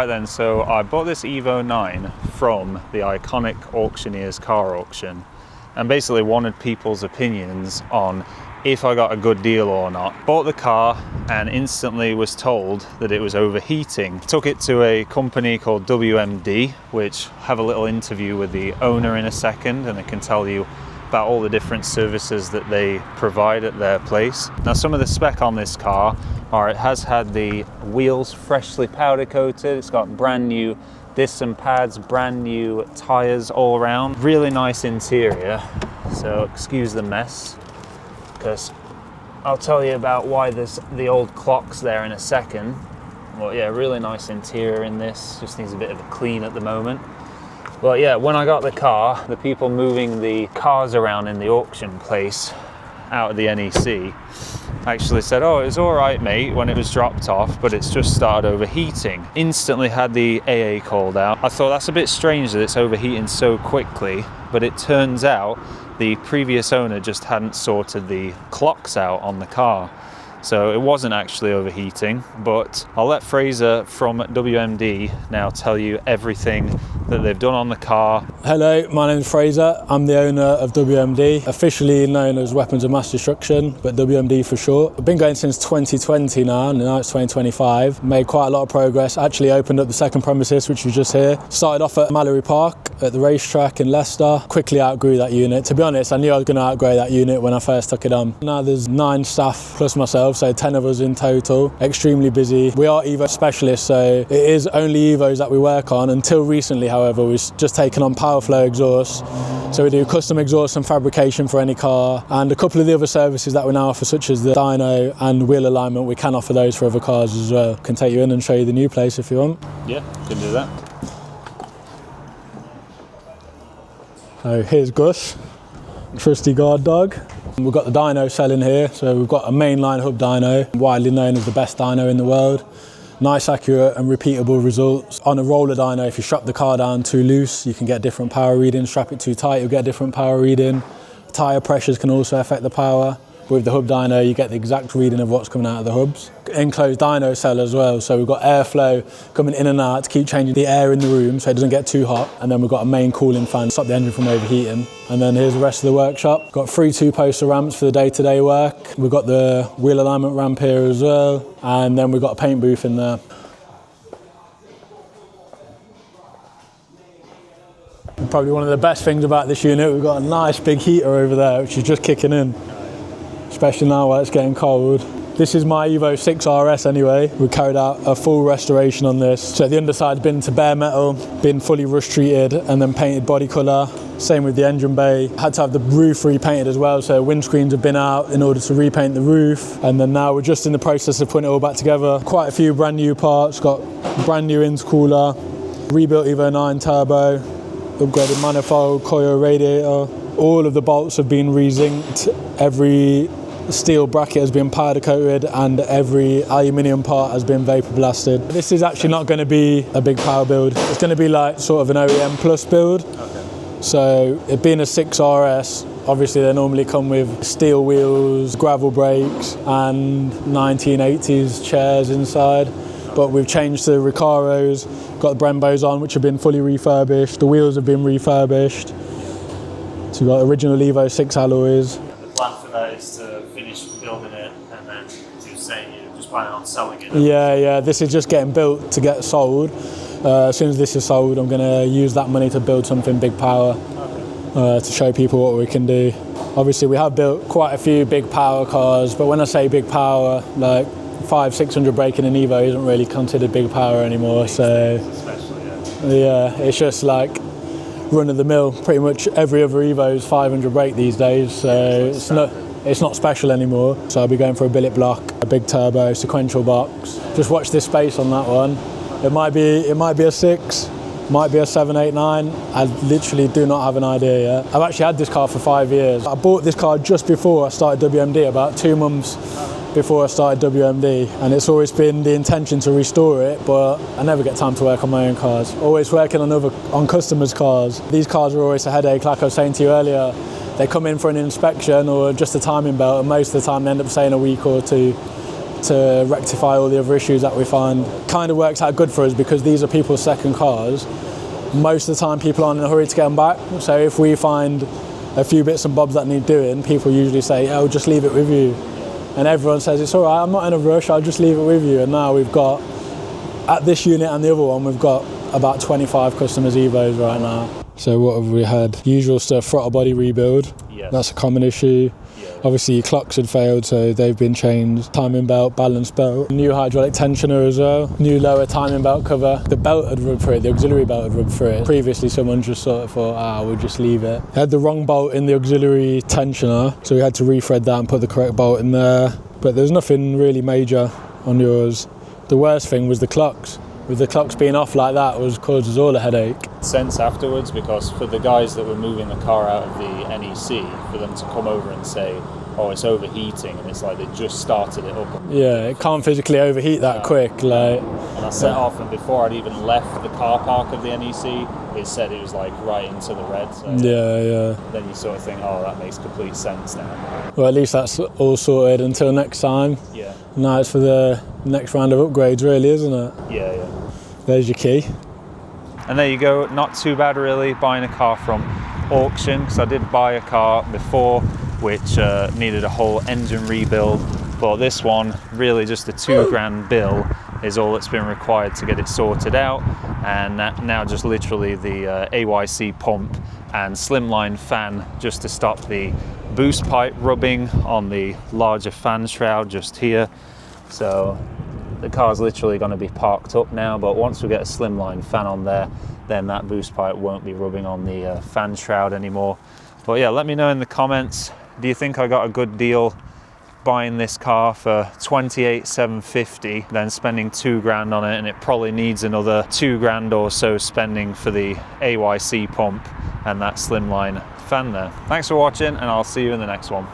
Right then, so I bought this Evo 9 from the Iconic Auctioneer's car auction and basically wanted people's opinions on if I got a good deal or not. Bought the car and instantly was told that it was overheating. Took it to a company called WMD, which have a little interview with the owner in a second, and they can tell you about all the different services that they provide at their place. Now, some of the spec on this car are it has had the wheels freshly powder coated, it's got brand new discs and pads, brand new tires all around, really nice interior. So excuse the mess, because I'll tell you about why there's the old clocks there in a second. Well, yeah, really nice interior in this, just needs a bit of a clean at the moment. But yeah, when I got the car, the people moving the cars around in the auction place out of the NEC actually said, oh, it was all right, mate, when it was dropped off, but it's just started overheating. Instantly had the AA called out. I thought that's a bit strange that it's overheating so quickly, but it turns out the previous owner just hadn't sorted the clocks out on the car. So it wasn't actually overheating, but I'll let Fraser from WMD now tell you everything that they've done on the car. Hello, my name's Fraser. I'm the owner of WMD, officially known as Weapons of Mass Destruction, but WMD for short. I've been going since 2020 now it's 2025. Made quite a lot of progress. Actually opened up the second premises, which was just here. Started off at Mallory Park at the racetrack in Leicester. Quickly outgrew that unit. To be honest, I knew I was going to outgrow that unit when I first took it on. Now there's 9 staff plus myself, so 10 of us in total. Extremely busy. We are Evo specialists, so it is only Evos that we work on. Until recently, however, we've just taken on power flow exhaust. So we do custom exhaust and fabrication for any car, and a couple of the other services that we now offer, such as the dyno and wheel alignment, we can offer those for other cars as well. Can take you in and show you the new place if you want. Yeah, can do that. So here's Gus, trusty guard dog. We've got the dyno cell in here, so we've got a mainline hub dyno, widely known as the best dyno in the world. Nice, accurate and repeatable results. On a roller dyno, if you strap the car down too loose, you can get different power reading. Strap it too tight, you'll get a different power reading. Tyre pressures can also affect the power. With the hub dyno, you get the exact reading of what's coming out of the hubs. Enclosed dyno cell as well, so we've got airflow coming in and out to keep changing the air in the room so it doesn't get too hot. And then we've got a main cooling fan to stop the engine from overheating. And then here's the rest of the workshop. Got 3 2-poster ramps for the day-to-day work. We've got the wheel alignment ramp here as well. And then we've got a paint booth in there. Probably one of the best things about this unit, we've got a nice big heater over there, which is just kicking in. Especially now while it's getting cold. This is my Evo 6 RS anyway. We carried out a full restoration on this. So the underside's been to bare metal, been fully rust treated and then painted body colour. Same with the engine bay. Had to have the roof repainted as well, so windscreens have been out in order to repaint the roof. And then now we're just in the process of putting it all back together. Quite a few brand new parts, got brand new intercooler, rebuilt Evo 9 turbo, upgraded manifold, coil radiator. All of the bolts have been re-zinced. Every steel bracket has been powder coated and every aluminium part has been vapor blasted. This is actually not going to be a big power build. It's going to be like sort of an OEM plus build. Okay. So it being a 6 RS, obviously they normally come with steel wheels, gravel brakes and 1980s chairs inside. But we've changed the Recaros, got the Brembos on which have been fully refurbished. The wheels have been refurbished. So we've got original Evo 6 alloys. The plan for that is to finish building it and then you're saying you're just planning on selling it? Yeah, this is just getting built to get sold. As soon as this is sold, I'm going to use that money to build something big power, to show people what we can do. Obviously we have built quite a few big power cars, but when I say big power, like 500-600 brake in an Evo isn't really considered big power anymore. So yeah, it's just like run of the mill. Pretty much every other Evo is 500 brake these days, so it's not special anymore. So I'll be going for a billet block, a big turbo, sequential box. Just watch this space on that one. It might be a 6, might be a 7, 8, 9. I literally do not have an idea yet. I've actually had this car for 5 years. I bought this car just before I started WMD, about 2 months before I started WMD, and it's always been the intention to restore it, but I never get time to work on my own cars. Always working on customers' cars. These cars are always a headache, like I was saying to you earlier. They come in for an inspection or just a timing belt, and most of the time they end up staying a week or two to rectify all the other issues that we find. Kind of works out good for us because these are people's second cars. Most of the time people aren't in a hurry to get them back. So if we find a few bits and bobs that need doing, people usually say, oh, just leave it with you. And everyone says, it's all right, I'm not in a rush, I'll just leave it with you. And now we've got, at this unit and the other one, we've got about 25 customers Evos right now. So what have we had? Usual stuff, throttle body rebuild. Yes. That's a common issue. Yeah. Obviously clocks had failed, so they've been changed. Timing belt, balance belt. New hydraulic tensioner as well. New lower timing belt cover. The belt had rubbed through it, the auxiliary belt had rubbed through it. Previously someone just sort of thought, we'll just leave it. Had the wrong bolt in the auxiliary tensioner, so we had to re-thread that and put the correct bolt in there. But there's nothing really major on yours. The worst thing was the clocks. With the clocks being off like that caused us all a headache. Sense afterwards, because for the guys that were moving the car out of the NEC, for them to come over and say, oh, it's overheating, and it's like they just started it up. Yeah, it can't physically overheat that quick. Like, and I set off, and before I'd even left the car park of the NEC, it said it was like right into the red. So yeah. Then you sort of think, oh, that makes complete sense now. Well, at least that's all sorted until next time. Yeah. Now it's for the next round of upgrades, really, isn't it? Yeah. There's your key. And there you go, not too bad really, buying a car from auction, because I did buy a car before which needed a whole engine rebuild, but this one, really just a £2,000 bill is all that's been required to get it sorted out, and now just literally the AYC pump and slimline fan just to stop the boost pipe rubbing on the larger fan shroud just here. So the car's literally going to be parked up now, but once we get a slimline fan on there, then that boost pipe won't be rubbing on the fan shroud anymore. But yeah, let me know in the comments, do you think I got a good deal buying this car for 28,750, then spending £2,000 on it, and it probably needs another £2,000 or so spending for the AYC pump and that slimline fan there. Thanks for watching, and I'll see you in the next one.